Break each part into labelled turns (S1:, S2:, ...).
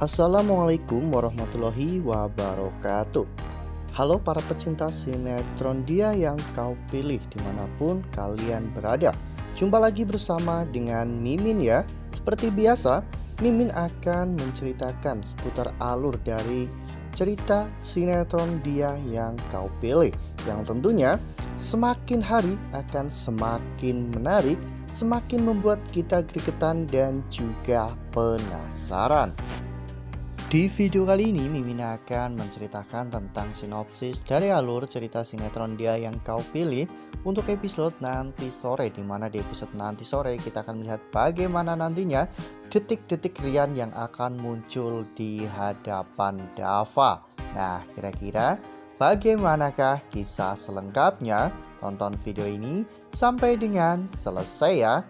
S1: Assalamualaikum warahmatullahi wabarakatuh. Halo para pecinta sinetron Dia Yang Kau Pilih dimanapun kalian berada. Jumpa lagi bersama dengan Mimin ya. Seperti biasa, Mimin akan menceritakan seputar alur dari cerita sinetron Dia Yang Kau Pilih, yang tentunya semakin hari akan semakin menarik, semakin membuat kita gregetan dan juga penasaran. Di video kali ini Mimin akan menceritakan tentang sinopsis dari alur cerita sinetron Dia Yang Kau Pilih untuk episode nanti sore, dimana di episode nanti sore kita akan melihat bagaimana nantinya detik-detik Rian yang akan muncul di hadapan Dava. Nah, kira-kira bagaimanakah kisah selengkapnya? Tonton video ini sampai dengan selesai ya.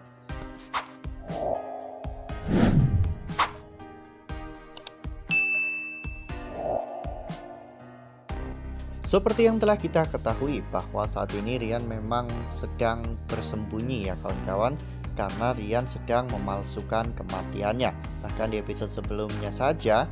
S1: Seperti yang telah kita ketahui bahwa saat ini Rian memang sedang bersembunyi ya kawan-kawan, karena Rian sedang memalsukan kematiannya. Bahkan di episode sebelumnya saja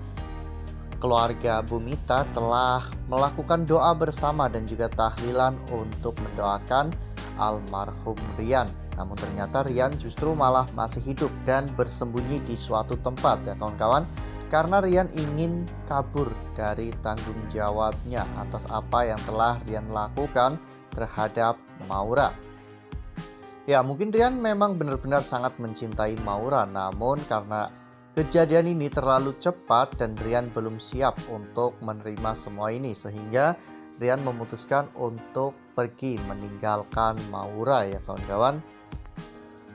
S1: keluarga Bumita telah melakukan doa bersama dan juga tahlilan untuk mendoakan almarhum Rian. Namun ternyata Rian justru malah masih hidup dan bersembunyi di suatu tempat ya kawan-kawan, karena Rian ingin kabur dari tanggung jawabnya atas apa yang telah Rian lakukan terhadap Maura. Ya, mungkin Rian memang benar-benar sangat mencintai Maura, namun karena kejadian ini terlalu cepat dan Rian belum siap untuk menerima semua ini, sehingga Rian memutuskan untuk pergi meninggalkan Maura ya kawan-kawan.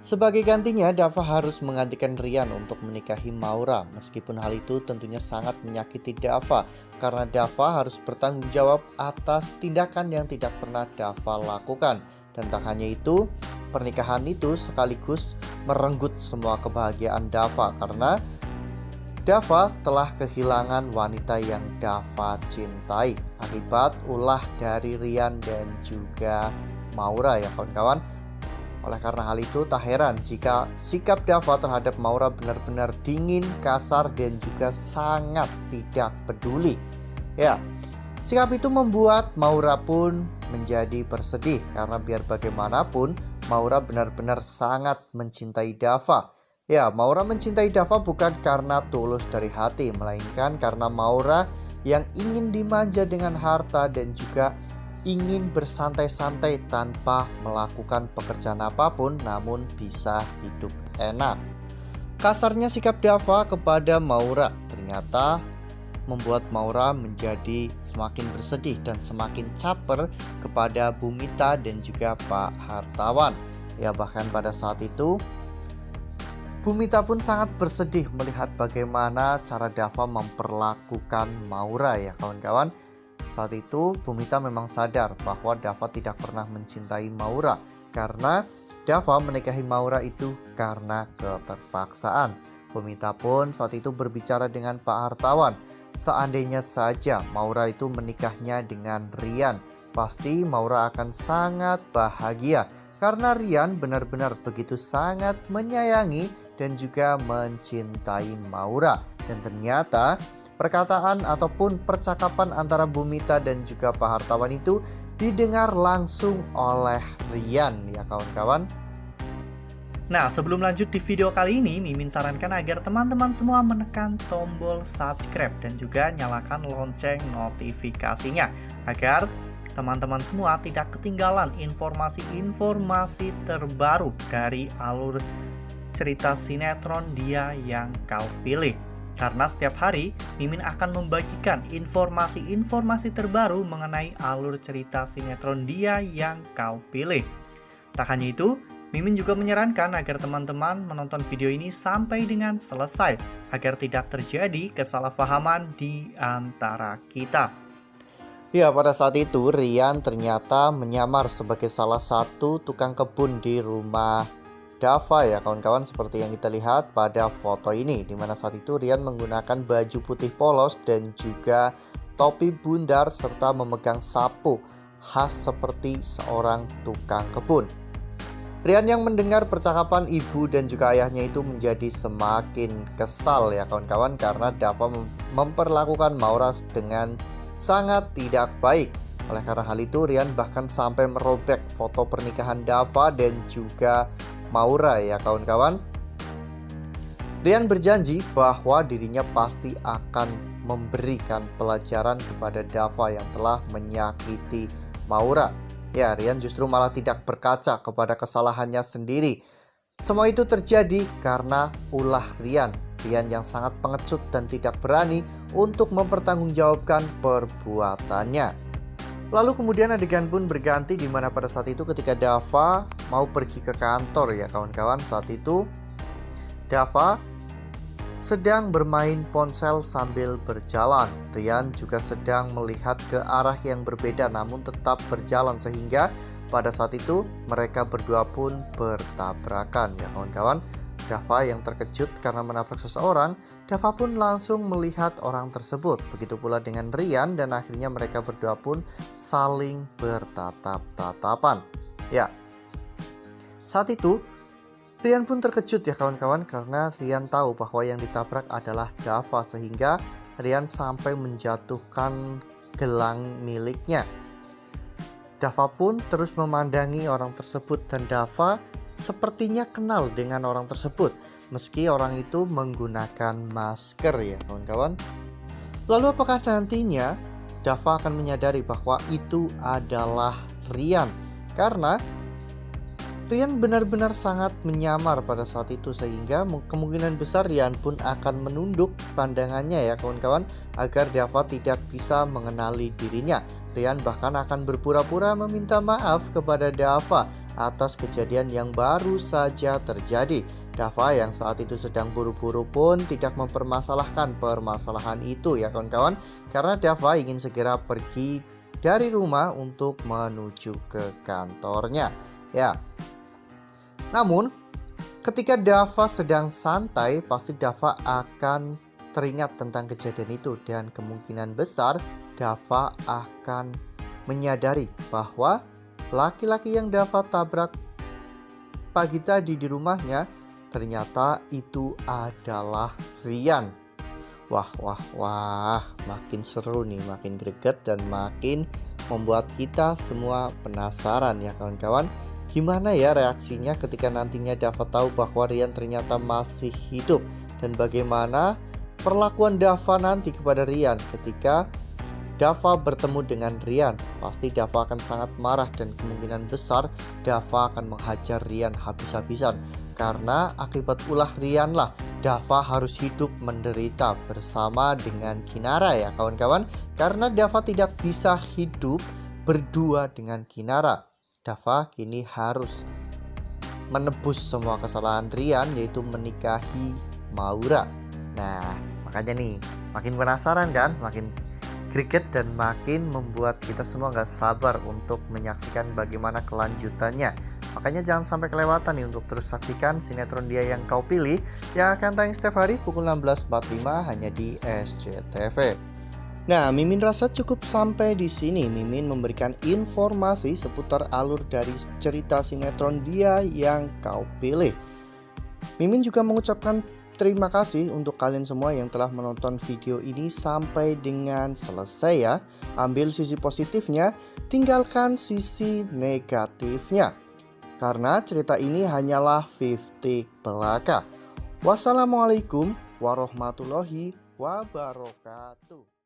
S1: Sebagai gantinya, Dava harus menggantikan Rian untuk menikahi Maura. Meskipun hal itu tentunya sangat menyakiti Dava, karena Dava harus bertanggung jawab atas tindakan yang tidak pernah Dava lakukan. Dan tak hanya itu, pernikahan itu sekaligus merenggut semua kebahagiaan Dava, karena Dava telah kehilangan wanita yang Dava cintai akibat ulah dari Rian dan juga Maura ya kawan-kawan. Oleh karena hal itu, tak heran jika sikap Dava terhadap Maura benar-benar dingin, kasar, dan juga sangat tidak peduli. Ya, sikap itu membuat Maura pun menjadi bersedih, karena biar bagaimanapun Maura benar-benar sangat mencintai Dava. Ya, Maura mencintai Dava bukan karena tulus dari hati, melainkan karena Maura yang ingin dimanja dengan harta dan juga ingin bersantai-santai tanpa melakukan pekerjaan apapun, namun bisa hidup enak. Kasarnya sikap Dava kepada Maura ternyata membuat Maura menjadi semakin bersedih dan semakin caper kepada Bumita dan juga Pak Hartawan. Ya, bahkan pada saat itu Bumita pun sangat bersedih melihat bagaimana cara Dava memperlakukan Maura ya kawan-kawan. Saat itu Bumita memang sadar bahwa Dava tidak pernah mencintai Maura, karena Dava menikahi Maura itu karena keterpaksaan. Bumita pun saat itu berbicara dengan Pak Hartawan. Seandainya saja Maura itu menikahnya dengan Rian, pasti Maura akan sangat bahagia, karena Rian benar-benar begitu sangat menyayangi dan juga mencintai Maura. Dan ternyata perkataan ataupun percakapan antara Bumita dan juga Pak Hartawan itu didengar langsung oleh Rian ya kawan-kawan. Nah, sebelum lanjut di video kali ini, Mimin sarankan agar teman-teman semua menekan tombol subscribe dan juga nyalakan lonceng notifikasinya, agar teman-teman semua tidak ketinggalan informasi-informasi terbaru dari alur cerita sinetron Dia Yang Kau Pilih. Karena setiap hari Mimin akan membagikan informasi-informasi terbaru mengenai alur cerita sinetron Dia Yang Kau Pilih. Tak hanya itu, Mimin juga menyarankan agar teman-teman menonton video ini sampai dengan selesai, agar tidak terjadi kesalahpahaman di antara kita. Ya, pada saat itu Rian ternyata menyamar sebagai salah satu tukang kebun di rumah Dava ya kawan-kawan, seperti yang kita lihat pada foto ini, dimana saat itu Rian menggunakan baju putih polos dan juga topi bundar serta memegang sapu khas seperti seorang tukang kebun. Rian yang mendengar percakapan ibu dan juga ayahnya itu menjadi semakin kesal ya kawan-kawan, karena Dava memperlakukan Maura dengan sangat tidak baik. Oleh karena hal itu, Rian bahkan sampai merobek foto pernikahan Dava dan juga Maura ya kawan-kawan. Rian berjanji bahwa dirinya pasti akan memberikan pelajaran kepada Dava yang telah menyakiti Maura. Ya, Rian justru malah tidak berkaca kepada kesalahannya sendiri. Semua itu terjadi karena ulah Rian yang sangat pengecut dan tidak berani untuk mempertanggungjawabkan perbuatannya. Lalu kemudian adegan pun berganti, di mana pada saat itu ketika Dava mau pergi ke kantor ya kawan-kawan. Saat itu Dava sedang bermain ponsel sambil berjalan. Rian juga sedang melihat ke arah yang berbeda namun tetap berjalan, sehingga pada saat itu mereka berdua pun bertabrakan ya kawan-kawan. Dava yang terkejut karena menabrak seseorang, Dava pun langsung melihat orang tersebut. Begitu pula dengan Rian, dan akhirnya mereka berdua pun saling bertatap-tatapan. Ya, saat itu Rian pun terkejut ya kawan-kawan, karena Rian tahu bahwa yang ditabrak adalah Dava, sehingga Rian sampai menjatuhkan gelang miliknya. Dava pun terus memandangi orang tersebut, dan Dava sepertinya kenal dengan orang tersebut meski orang itu menggunakan masker ya kawan-kawan. Lalu apakah nantinya Dava akan menyadari bahwa itu adalah Rian? Karena Rian benar-benar sangat menyamar pada saat itu, sehingga kemungkinan besar Rian pun akan menunduk pandangannya ya kawan-kawan, agar Dava tidak bisa mengenali dirinya. Rian bahkan akan berpura-pura meminta maaf kepada Dava atas kejadian yang baru saja terjadi. Dava yang saat itu sedang buru-buru pun tidak mempermasalahkan permasalahan itu ya kawan-kawan, karena Dava ingin segera pergi dari rumah untuk menuju ke kantornya. Ya, namun ketika Dava sedang santai, pasti Dava akan teringat tentang kejadian itu, dan kemungkinan besar Dava akan menyadari bahwa laki-laki yang Dava tabrak pagi tadi di rumahnya ternyata itu adalah Rian. Wah, makin seru nih, makin greget dan makin membuat kita semua penasaran ya kawan-kawan. Gimana ya reaksinya ketika nantinya Dava tahu bahwa Rian ternyata masih hidup, dan bagaimana perlakuan Dava nanti kepada Rian ketika Dava bertemu dengan Rian. Pasti Dava akan sangat marah, dan kemungkinan besar Dava akan menghajar Rian habis-habisan, karena akibat ulah Rian lah Dava harus hidup menderita bersama dengan Kinara ya kawan-kawan, karena Dava tidak bisa hidup berdua dengan Kinara. Dava kini harus menebus semua kesalahan Rian, yaitu menikahi Maura. Nah, makanya nih makin penasaran kan, makin greget, dan makin membuat kita semua gak sabar untuk menyaksikan bagaimana kelanjutannya. Makanya jangan sampai kelewatan nih untuk terus saksikan sinetron Dia Yang Kau Pilih yang akan tayang setiap hari pukul 16.45 hanya di SCTV. Nah, Mimin rasa cukup sampai di sini. Mimin memberikan informasi seputar alur dari cerita sinetron Dia Yang Kau Pilih. Mimin juga mengucapkan terima kasih untuk kalian semua yang telah menonton video ini sampai dengan selesai ya. Ambil sisi positifnya, tinggalkan sisi negatifnya, karena cerita ini hanyalah 50 belaka. Wassalamualaikum warahmatullahi wabarakatuh.